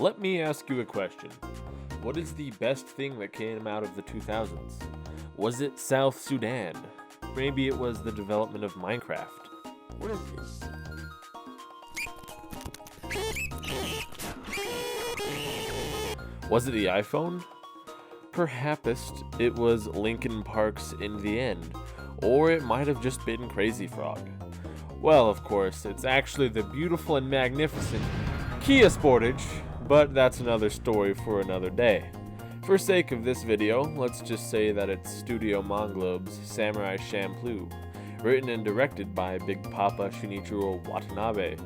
Let me ask you a question. What is the best thing that came out of the 2000s? Was it South Sudan? Maybe it was the development of Minecraft. What is this? Was it the iPhone? Perhaps it was Linkin Park's In the End, or it might have just been Crazy Frog. Well, of course, it's actually the beautiful and magnificent Kia Sportage, but that's another story for another day. For sake of this video, let's just say that it's Studio Monglobe's Samurai Champloo, written and directed by Big Papa Shinichiro Watanabe.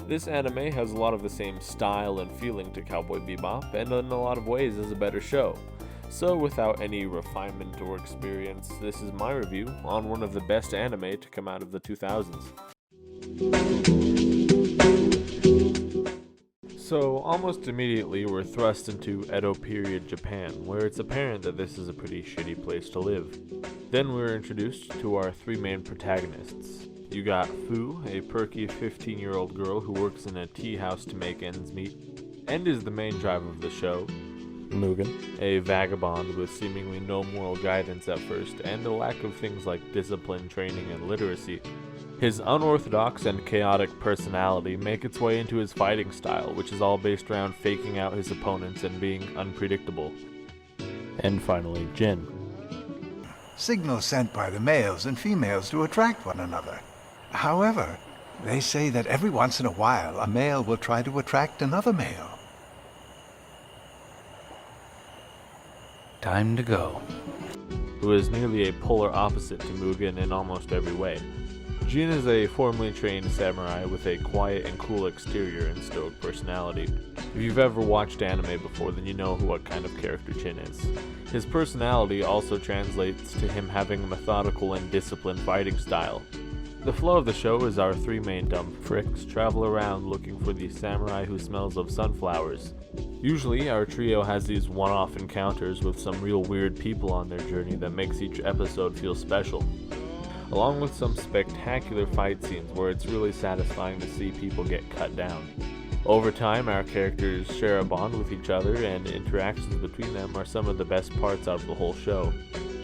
This anime has a lot of the same style and feeling to Cowboy Bebop, and in a lot of ways is a better show. So without any refinement or experience, this is my review on one of the best anime to come out of the 2000s. So almost immediately we're thrust into Edo period Japan, where it's apparent that this is a pretty shitty place to live. Then we're introduced to our three main protagonists. You got Fu, a perky 15-year-old girl who works in a tea house to make ends meet, and is the main driver of the show. Mugen, a vagabond with seemingly no moral guidance at first, and a lack of things like discipline, training, and literacy. His unorthodox and chaotic personality make its way into his fighting style, which is all based around faking out his opponents and being unpredictable. And finally, Jin. Signals sent by the males and females to attract one another. However, they say that every once in a while a male will try to attract another male. Time to go. Who is nearly a polar opposite to Mugen in almost every way. Jin is a formally trained samurai with a quiet and cool exterior and stoic personality. If you've ever watched anime before, then you know what kind of character Jin is. His personality also translates to him having a methodical and disciplined fighting style. The flow of the show is our three main dumb fricks travel around looking for the samurai who smells of sunflowers. Usually, our trio has these one-off encounters with some real weird people on their journey that makes each episode feel special, along with some spectacular fight scenes where it's really satisfying to see people get cut down. Over time, our characters share a bond with each other, and interactions between them are some of the best parts out of the whole show.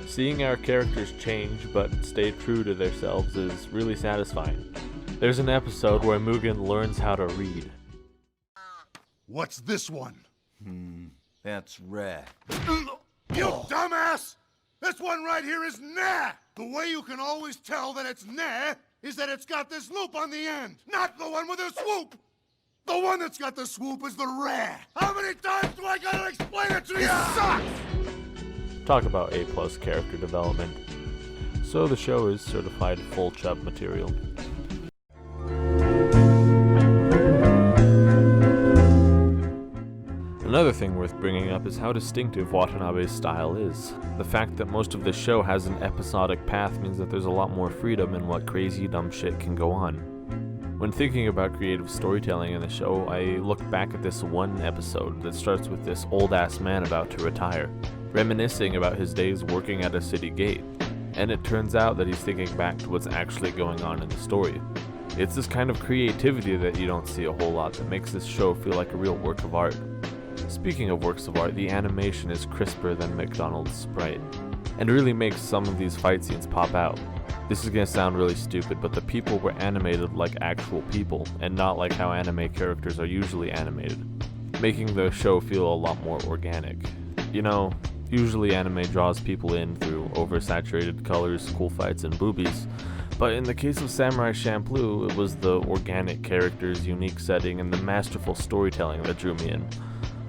Seeing our characters change but stay true to themselves is really satisfying. There's an episode where Mugen learns how to read. What's this one? That's rare. You dumbass! This one right here is nah! The way you can always tell that it's nah is that it's got this loop on the end, not the one with the swoop! The one that's got the swoop is the rare! How many times do I gotta explain it to you? It sucks! Talk about A+ character development. So the show is certified full chub material. Another thing worth bringing up is how distinctive Watanabe's style is. The fact that most of the show has an episodic path means that there's a lot more freedom in what crazy dumb shit can go on. When thinking about creative storytelling in the show, I look back at this one episode that starts with this old-ass man about to retire, reminiscing about his days working at a city gate, and it turns out that he's thinking back to what's actually going on in the story. It's this kind of creativity that you don't see a whole lot that makes this show feel like a real work of art. Speaking of works of art, the animation is crisper than McDonald's Sprite, and really makes some of these fight scenes pop out. This is gonna sound really stupid, but the people were animated like actual people, and not like how anime characters are usually animated, making the show feel a lot more organic. You know, usually anime draws people in through oversaturated colors, cool fights, and boobies, but in the case of Samurai Champloo, it was the organic characters, unique setting, and the masterful storytelling that drew me in,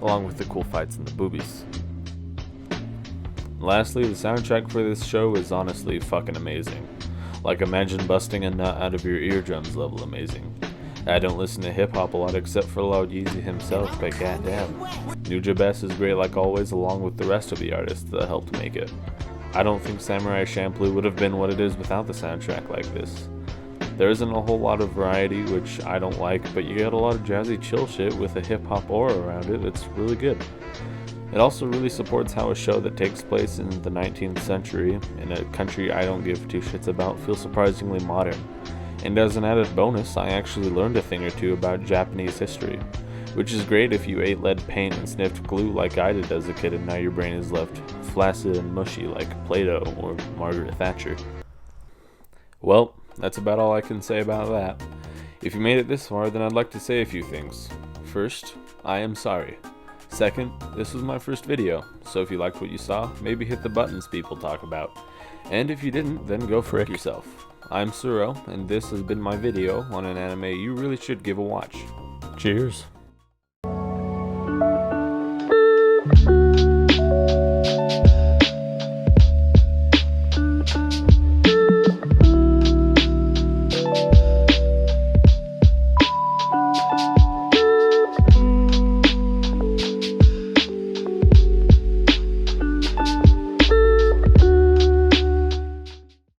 along with the cool fights and the boobies. Lastly, the soundtrack for this show is honestly fucking amazing. Like, imagine busting a nut out of your eardrums level amazing. I don't listen to hip-hop a lot except for Lord Yeezy himself, but goddamn. Nujabes is great like always, along with the rest of the artists that helped make it. I don't think Samurai Champloo would have been what it is without the soundtrack like this. There isn't a whole lot of variety, which I don't like, but you get a lot of jazzy chill shit with a hip-hop aura around it. It's really good. It also really supports how a show that takes place in the 19th century, in a country I don't give two shits about, feels surprisingly modern. And as an added bonus, I actually learned a thing or two about Japanese history, Which is great if you ate lead paint and sniffed glue like I did as a kid, and now your brain is left flaccid and mushy like Play-Doh or Margaret Thatcher. Well, that's about all I can say about that. If you made it this far, then I'd like to say a few things. First, I am sorry. Second, this was my first video, so if you liked what you saw, maybe hit the buttons people talk about. And if you didn't, then go frick yourself. I'm Suro, and this has been my video on an anime you really should give a watch. Cheers.